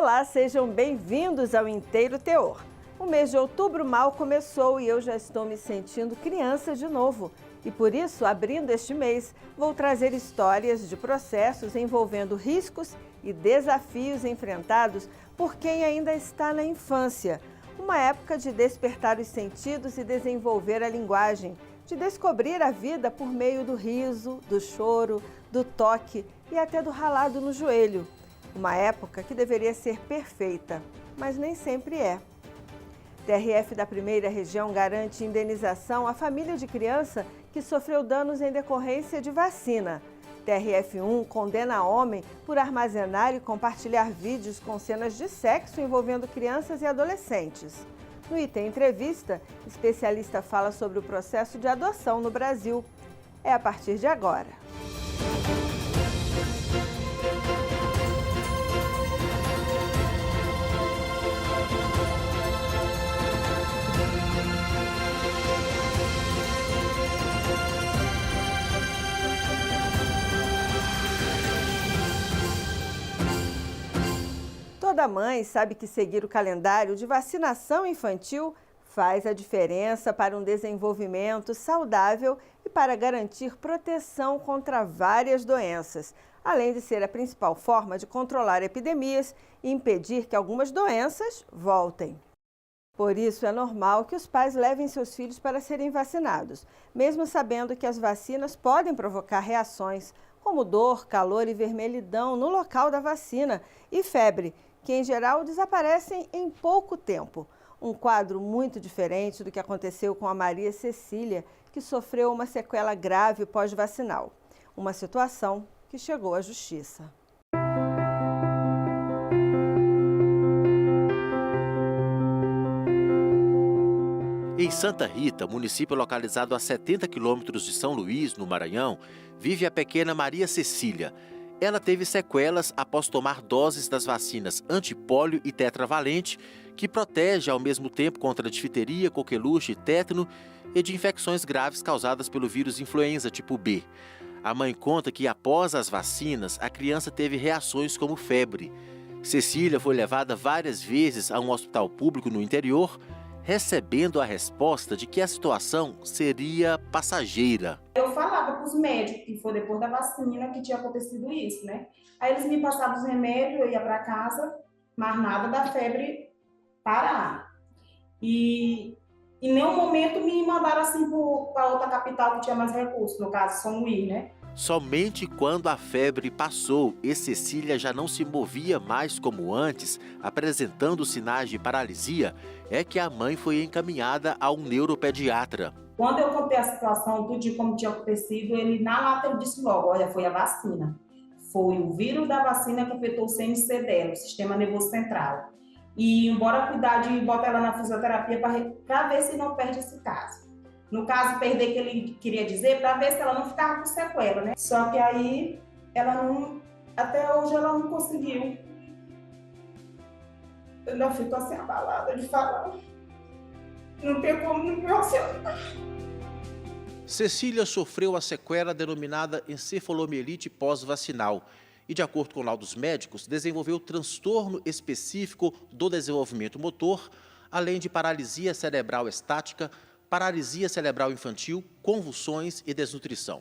Olá, sejam bem-vindos ao Inteiro Teor. O mês de outubro mal começou e eu já estou me sentindo criança de novo. E por isso, abrindo este mês, vou trazer histórias de processos envolvendo riscos e desafios enfrentados por quem ainda está na infância. Uma época de despertar os sentidos e desenvolver a linguagem, de descobrir a vida por meio do riso, do choro, do toque e até do ralado no joelho. Uma época que deveria ser perfeita, mas nem sempre é. TRF da Primeira Região garante indenização à família de criança que sofreu danos em decorrência de vacina. TRF1 condena homem por armazenar e compartilhar vídeos com cenas de sexo envolvendo crianças e adolescentes. No item Entrevista, especialista fala sobre o processo de adoção no Brasil. É a partir de agora. Toda mãe sabe que seguir o calendário de vacinação infantil faz a diferença para um desenvolvimento saudável e para garantir proteção contra várias doenças, além de ser a principal forma de controlar epidemias e impedir que algumas doenças voltem. Por isso, é normal que os pais levem seus filhos para serem vacinados, mesmo sabendo que as vacinas podem provocar reações como dor, calor e vermelhidão no local da vacina e febre, que em geral desaparecem em pouco tempo. Um quadro muito diferente do que aconteceu com a Maria Cecília, que sofreu uma sequela grave pós-vacinal. Uma situação que chegou à justiça. Em Santa Rita, município localizado a 70 quilômetros de São Luís, no Maranhão, vive a pequena Maria Cecília. Ela teve sequelas após tomar doses das vacinas antipólio e tetravalente, que protege ao mesmo tempo contra difteria, coqueluche e tétano e de infecções graves causadas pelo vírus influenza tipo B. A mãe conta que após as vacinas, a criança teve reações como febre. Cecília foi levada várias vezes a um hospital público no interior, recebendo a resposta de que a situação seria passageira. Eu falava para os médicos que foi depois da vacina que tinha acontecido isso, né? Aí eles me passavam os remédios, eu ia para casa, mas nada da febre parar. E em nenhum momento me mandaram assim para outra capital que tinha mais recursos, no caso São Luís, né? Somente quando a febre passou e Cecília já não se movia mais como antes, apresentando sinais de paralisia, é que a mãe foi encaminhada a um neuropediatra. Quando eu contei a situação, tudo de como tinha acontecido, ele na lata ele disse logo, olha, foi a vacina. Foi o vírus da vacina que afetou o CNC dela, o Sistema Nervoso Central. E embora cuidar de botar ela na fisioterapia para ver se não perde esse caso. No caso, perder que ele queria dizer, para ver se ela não ficava com sequela, né? Só que aí, ela não, até hoje ela não conseguiu. Eu ainda fico assim abalada de falar. Não tem como me emocionar. Cecília sofreu a sequela denominada encefalomielite pós-vacinal e, de acordo com laudos médicos, desenvolveu transtorno específico do desenvolvimento motor, além de paralisia cerebral estática, paralisia cerebral infantil, convulsões e desnutrição.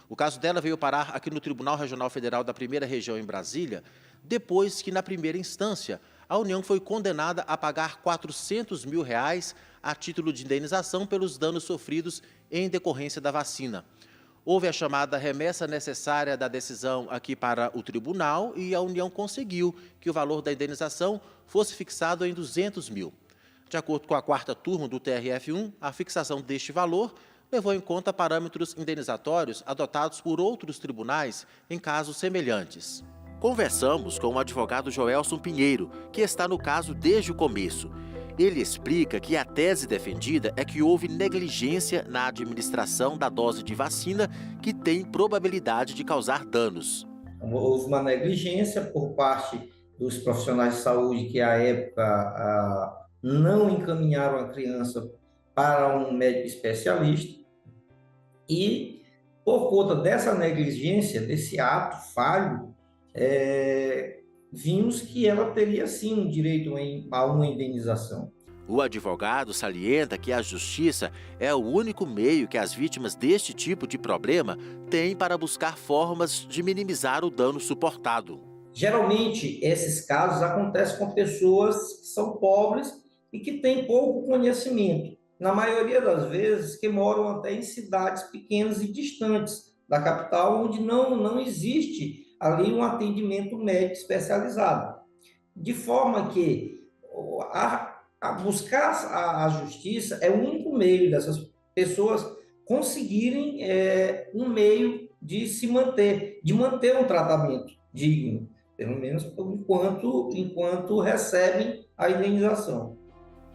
O caso dela veio parar aqui no Tribunal Regional Federal da Primeira Região em Brasília, depois que, na primeira instância, a União foi condenada a pagar R$400 mil a título de indenização pelos danos sofridos em decorrência da vacina. Houve a chamada remessa necessária da decisão aqui para o tribunal e a União conseguiu que o valor da indenização fosse fixado em R$200 mil. De acordo com a quarta turma do TRF1, a fixação deste valor levou em conta parâmetros indenizatórios adotados por outros tribunais em casos semelhantes. Conversamos com o advogado Joelson Pinheiro, que está no caso desde o começo. Ele explica que a tese defendida é que houve negligência na administração da dose de vacina que tem probabilidade de causar danos. Houve uma negligência por parte dos profissionais de saúde que, à época, não encaminharam a criança para um médico especialista e, por conta dessa negligência, desse ato falho, vimos que ela teria sim um direito a uma indenização. O advogado salienta que a justiça é o único meio que as vítimas deste tipo de problema têm para buscar formas de minimizar o dano suportado. Geralmente, esses casos acontecem com pessoas que são pobres e que têm pouco conhecimento. Na maioria das vezes, que moram até em cidades pequenas e distantes da capital, onde não existe ali um atendimento médico especializado. De forma que buscar a justiça é o único meio dessas pessoas conseguirem um meio de se manter, de manter um tratamento digno, pelo menos enquanto recebem a indenização.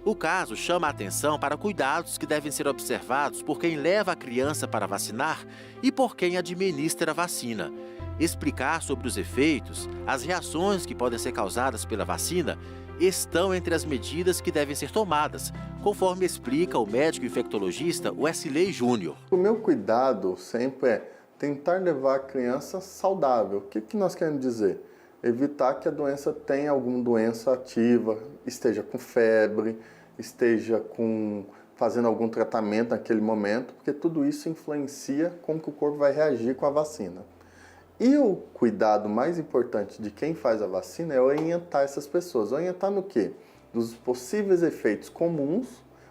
O caso chama a atenção para cuidados que devem ser observados por quem leva a criança para vacinar e por quem administra a vacina. Explicar sobre os efeitos, as reações que podem ser causadas pela vacina estão entre as medidas que devem ser tomadas, conforme explica o médico infectologista Wesley Júnior. O meu cuidado sempre é tentar levar a criança saudável. O que nós queremos dizer? Evitar que a doença tenha alguma doença ativa, esteja com febre, esteja fazendo algum tratamento naquele momento, porque tudo isso influencia como que o corpo vai reagir com a vacina. E o cuidado mais importante de quem faz a vacina é orientar essas pessoas. Orientar no quê? Dos possíveis efeitos comuns,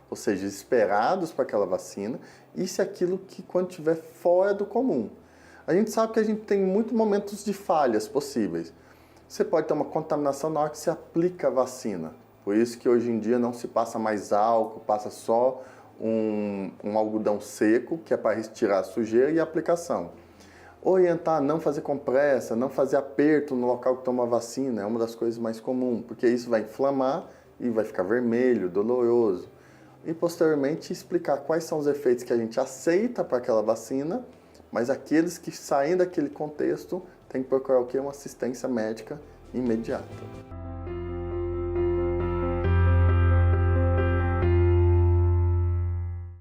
ou seja, esperados para aquela vacina, e se aquilo que quando estiver fora do comum. A gente sabe que a gente tem muitos momentos de falhas possíveis. Você pode ter uma contaminação na hora que se aplica a vacina. Por isso que hoje em dia não se passa mais álcool, passa só um algodão seco, que é para retirar a sujeira, e a aplicação. Orientar a não fazer compressa, não fazer aperto no local que toma a vacina, é uma das coisas mais comuns, porque isso vai inflamar e vai ficar vermelho, doloroso. E posteriormente explicar quais são os efeitos que a gente aceita para aquela vacina, mas aqueles que saem daquele contexto têm que procurar o quê? Uma assistência médica imediata.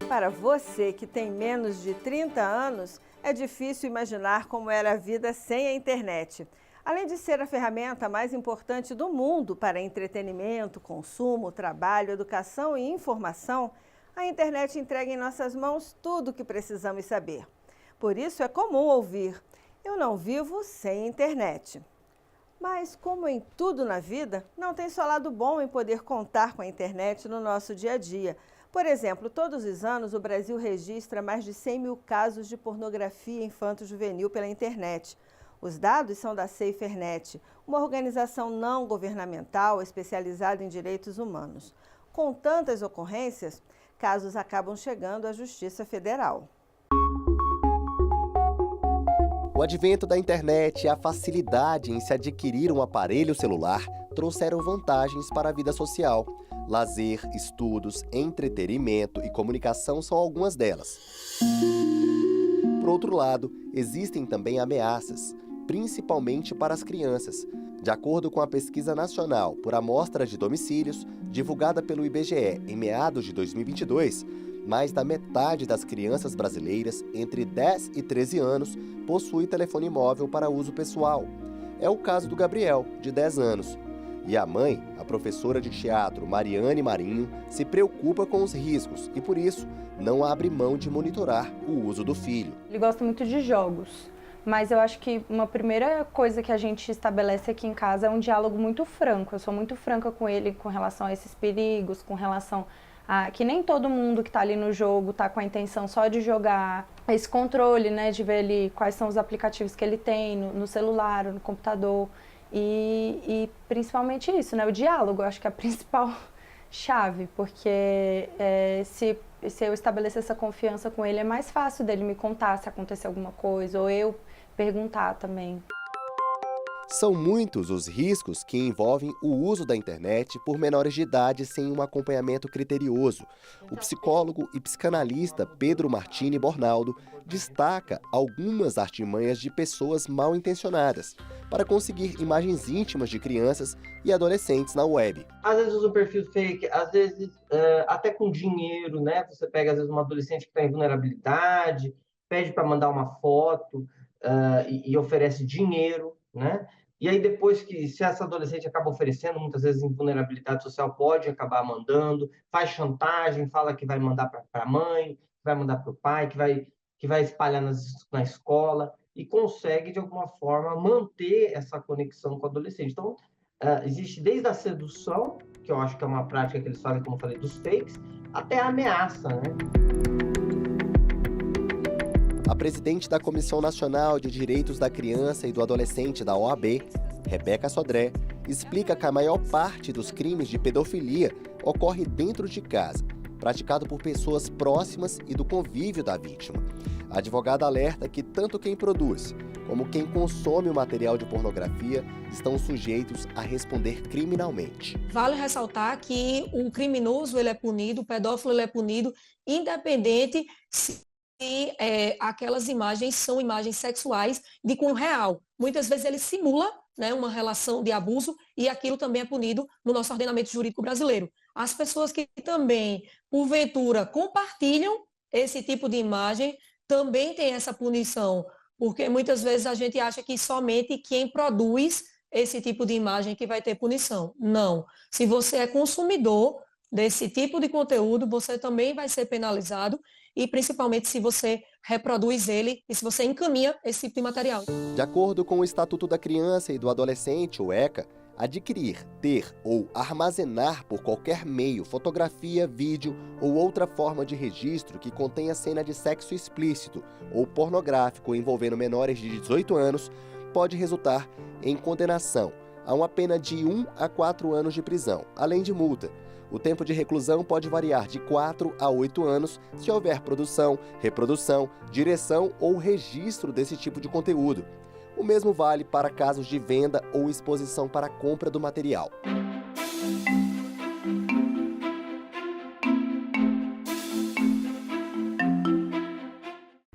Para você que tem menos de 30 anos, é difícil imaginar como era a vida sem a internet. Além de ser a ferramenta mais importante do mundo para entretenimento, consumo, trabalho, educação e informação, a internet entrega em nossas mãos tudo o que precisamos saber. Por isso é comum ouvir: "Eu não vivo sem internet". Mas, como em tudo na vida, não tem só lado bom em poder contar com a internet no nosso dia a dia. Por exemplo, todos os anos o Brasil registra mais de 100 mil casos de pornografia infanto-juvenil pela internet. Os dados são da SaferNet, uma organização não governamental especializada em direitos humanos. Com tantas ocorrências, casos acabam chegando à Justiça Federal. O advento da internet e a facilidade em se adquirir um aparelho celular trouxeram vantagens para a vida social. Lazer, estudos, entretenimento e comunicação são algumas delas. Por outro lado, existem também ameaças, principalmente para as crianças. De acordo com a Pesquisa Nacional por Amostra de Domicílios, divulgada pelo IBGE em meados de 2022, mais da metade das crianças brasileiras entre 10 e 13 anos possui telefone móvel para uso pessoal. É o caso do Gabriel, de 10 anos. E a mãe, a professora de teatro Mariane Marinho, se preocupa com os riscos e, por isso, não abre mão de monitorar o uso do filho. Ele gosta muito de jogos, mas eu acho que uma primeira coisa que a gente estabelece aqui em casa é um diálogo muito franco. Eu sou muito franca com ele com relação a esses perigos, com relação a que nem todo mundo que está ali no jogo está com a intenção só de jogar. Esse controle, né, de ver ali quais são os aplicativos que ele tem no celular, no computador. E principalmente isso, né? O diálogo, eu acho que é a principal chave, porque se eu estabelecer essa confiança com ele, é mais fácil dele me contar se acontecer alguma coisa, ou eu perguntar também. São muitos os riscos que envolvem o uso da internet por menores de idade sem um acompanhamento criterioso. O psicólogo e psicanalista Pedro Martini Bornaldo destaca algumas artimanhas de pessoas mal intencionadas para conseguir imagens íntimas de crianças e adolescentes na web. Às vezes usa um perfil fake, às vezes até com dinheiro, né? Você pega às vezes uma adolescente que está em vulnerabilidade, pede para mandar uma foto e oferece dinheiro, né? E aí depois que, se essa adolescente acaba oferecendo, muitas vezes em vulnerabilidade social, pode acabar mandando, faz chantagem, fala que vai mandar para a mãe, que vai mandar para o pai, que vai espalhar na escola, e consegue, de alguma forma, manter essa conexão com o adolescente. Então, existe desde a sedução, que eu acho que é uma prática que eles fazem, como eu falei, dos fakes, até a ameaça, né? A presidente da Comissão Nacional de Direitos da Criança e do Adolescente da OAB, Rebeca Sodré, explica que a maior parte dos crimes de pedofilia ocorre dentro de casa, praticado por pessoas próximas e do convívio da vítima. A advogada alerta que tanto quem produz como quem consome o material de pornografia estão sujeitos a responder criminalmente. Vale ressaltar que o criminoso ele é punido, o pedófilo ele é punido, independente se aquelas imagens são imagens sexuais de cunho real. Muitas vezes ele simula, né, uma relação de abuso e aquilo também é punido no nosso ordenamento jurídico brasileiro. As pessoas que também, porventura, compartilham esse tipo de imagem também têm essa punição, porque muitas vezes a gente acha que somente quem produz esse tipo de imagem que vai ter punição. Não. Se você é consumidor desse tipo de conteúdo, você também vai ser penalizado, e principalmente se você reproduz ele e se você encaminha esse tipo de material. De acordo com o Estatuto da Criança e do Adolescente, o ECA, adquirir, ter ou armazenar por qualquer meio fotografia, vídeo ou outra forma de registro que contenha cena de sexo explícito ou pornográfico envolvendo menores de 18 anos pode resultar em condenação a uma pena de 1 a 4 anos de prisão, além de multa. O tempo de reclusão pode variar de 4 a 8 anos se houver produção, reprodução, direção ou registro desse tipo de conteúdo. O mesmo vale para casos de venda ou exposição para a compra do material.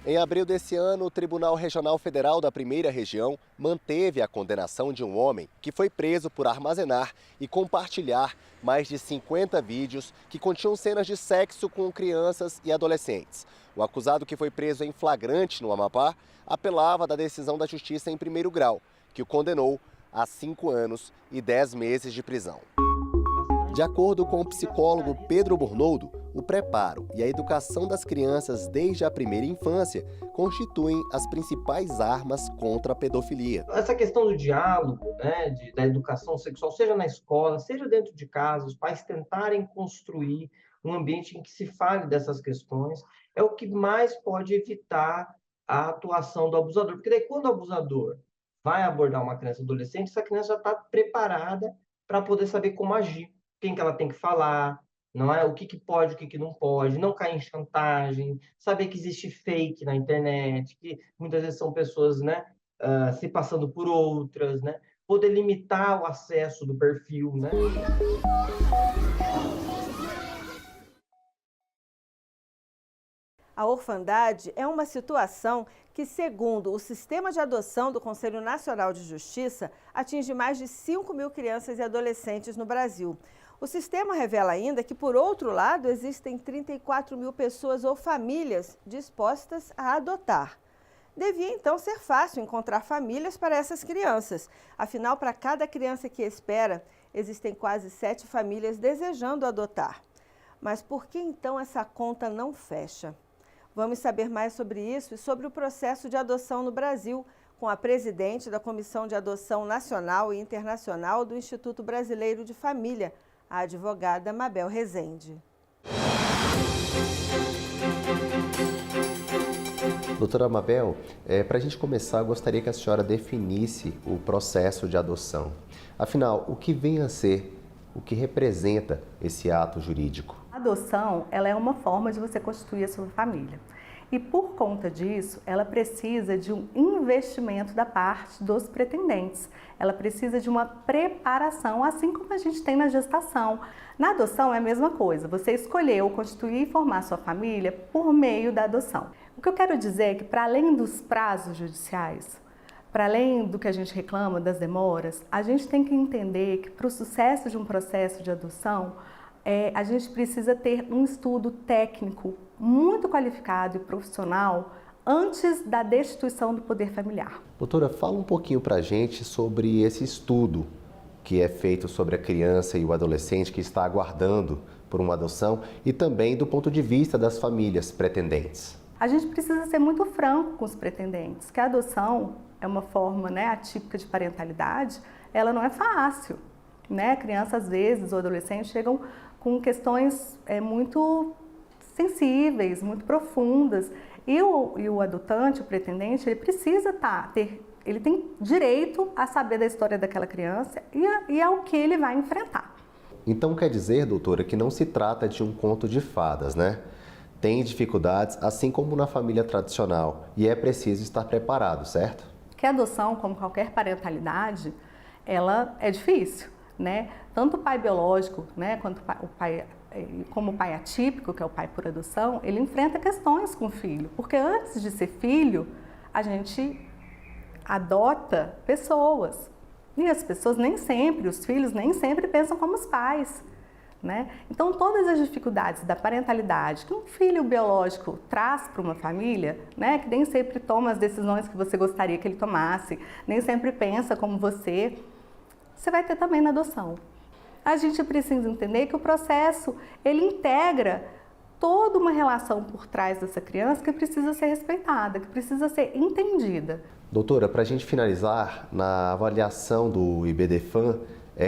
Em abril desse ano, o Tribunal Regional Federal da Primeira Região manteve a condenação de um homem que foi preso por armazenar e compartilhar mais de 50 vídeos que continham cenas de sexo com crianças e adolescentes. O acusado, que foi preso em flagrante no Amapá, apelava da decisão da Justiça em primeiro grau, que o condenou a 5 anos e 10 meses de prisão. De acordo com o psicólogo Pedro Bornoldo, o preparo e a educação das crianças desde a primeira infância constituem as principais armas contra a pedofilia. Essa questão do diálogo, né, da educação sexual, seja na escola, seja dentro de casa, os pais tentarem construir um ambiente em que se fale dessas questões, é o que mais pode evitar a atuação do abusador. Porque daí, quando o abusador vai abordar uma criança ou adolescente, essa criança já está preparada para poder saber como agir, quem que ela tem que falar, não é? O que pode, o que não pode, não cair em chantagem, saber que existe fake na internet, que muitas vezes são pessoas, né, se passando por outras, né? Poder limitar o acesso do perfil, né? A orfandade é uma situação que, segundo o Sistema de Adoção do Conselho Nacional de Justiça, atinge mais de 5 mil crianças e adolescentes no Brasil. O sistema revela ainda que, por outro lado, existem 34 mil pessoas ou famílias dispostas a adotar. Devia, então, ser fácil encontrar famílias para essas crianças. Afinal, para cada criança que espera, existem quase 7 famílias desejando adotar. Mas por que, então, essa conta não fecha? Vamos saber mais sobre isso e sobre o processo de adoção no Brasil, com a presidente da Comissão de Adoção Nacional e Internacional do Instituto Brasileiro de Família, a advogada Mabel Rezende. Doutora Mabel, para a gente começar, eu gostaria que a senhora definisse o processo de adoção. Afinal, o que vem a ser, o que representa esse ato jurídico? A adoção, ela é uma forma de você constituir a sua família. E por conta disso, ela precisa de um investimento da parte dos pretendentes. Ela precisa de uma preparação, assim como a gente tem na gestação. Na adoção é a mesma coisa, você escolheu constituir e formar sua família por meio da adoção. O que eu quero dizer é que, para além dos prazos judiciais, para além do que a gente reclama das demoras, a gente tem que entender que, para o sucesso de um processo de adoção, a gente precisa ter um estudo técnico muito qualificado e profissional antes da destituição do poder familiar. Doutora, fala um pouquinho para a gente sobre esse estudo que é feito sobre a criança e o adolescente que está aguardando por uma adoção e também do ponto de vista das famílias pretendentes. A gente precisa ser muito franco com os pretendentes, que a adoção é uma forma, né, atípica de parentalidade, ela não é fácil, né? Crianças, às vezes, ou adolescentes chegam com questões muito sensíveis, muito profundas, e o adotante, o pretendente, ele precisa ele tem direito a saber da história daquela criança e ao que ele vai enfrentar. Então quer dizer, doutora, que não se trata de um conto de fadas, né? Tem dificuldades, assim como na família tradicional, e é preciso estar preparado, certo? Que a adoção, como qualquer parentalidade, ela é difícil, né? Tanto o pai biológico, né, quanto como o pai atípico, que é o pai por adoção, ele enfrenta questões com o filho, porque antes de ser filho, a gente adota pessoas. E as pessoas nem sempre, os filhos nem sempre pensam como os pais, né? Então, todas as dificuldades da parentalidade que um filho biológico traz para uma família, né, que nem sempre toma as decisões que você gostaria que ele tomasse, nem sempre pensa como você vai ter também na adoção. A gente precisa entender que o processo, ele integra toda uma relação por trás dessa criança que precisa ser respeitada, que precisa ser entendida. Doutora, para a gente finalizar, na avaliação do IBDFAM,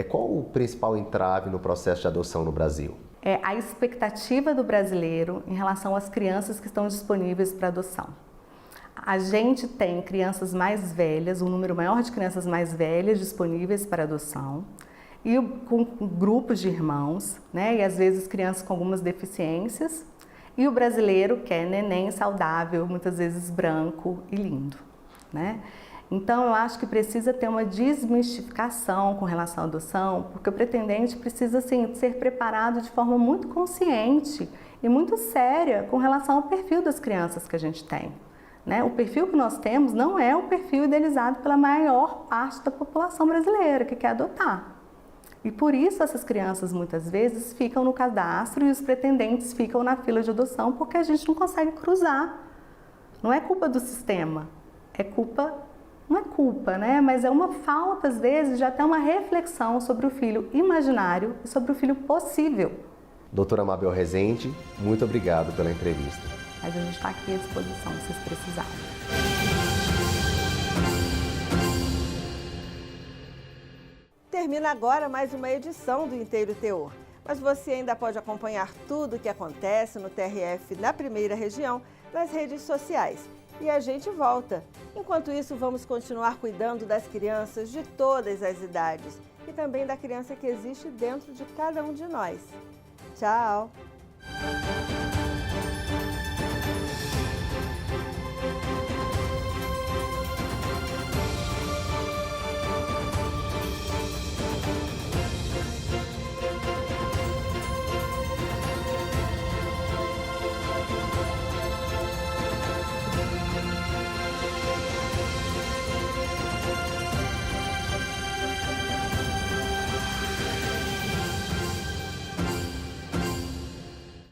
qual o principal entrave no processo de adoção no Brasil? É a expectativa do brasileiro em relação às crianças que estão disponíveis para adoção. A gente tem crianças mais velhas, um número maior de crianças mais velhas disponíveis para adoção, e com grupos de irmãos, né? E às vezes crianças com algumas deficiências, e o brasileiro quer neném saudável, muitas vezes branco e lindo, né? Então eu acho que precisa ter uma desmistificação com relação à adoção, porque o pretendente precisa assim, ser preparado de forma muito consciente e muito séria com relação ao perfil das crianças que a gente tem, né? O perfil que nós temos não é o perfil idealizado pela maior parte da população brasileira que quer adotar. E por isso essas crianças muitas vezes ficam no cadastro e os pretendentes ficam na fila de adoção porque a gente não consegue cruzar. Não é culpa do sistema, não é culpa, né? Mas é uma falta às vezes de até uma reflexão sobre o filho imaginário e sobre o filho possível. Doutora Mabel Rezende, muito obrigado pela entrevista. Mas a gente está aqui à disposição se vocês precisarem. Termina agora mais uma edição do Inteiro Teor. Mas você ainda pode acompanhar tudo o que acontece no TRF na primeira região nas redes sociais. E a gente volta. Enquanto isso, vamos continuar cuidando das crianças de todas as idades e também da criança que existe dentro de cada um de nós. Tchau!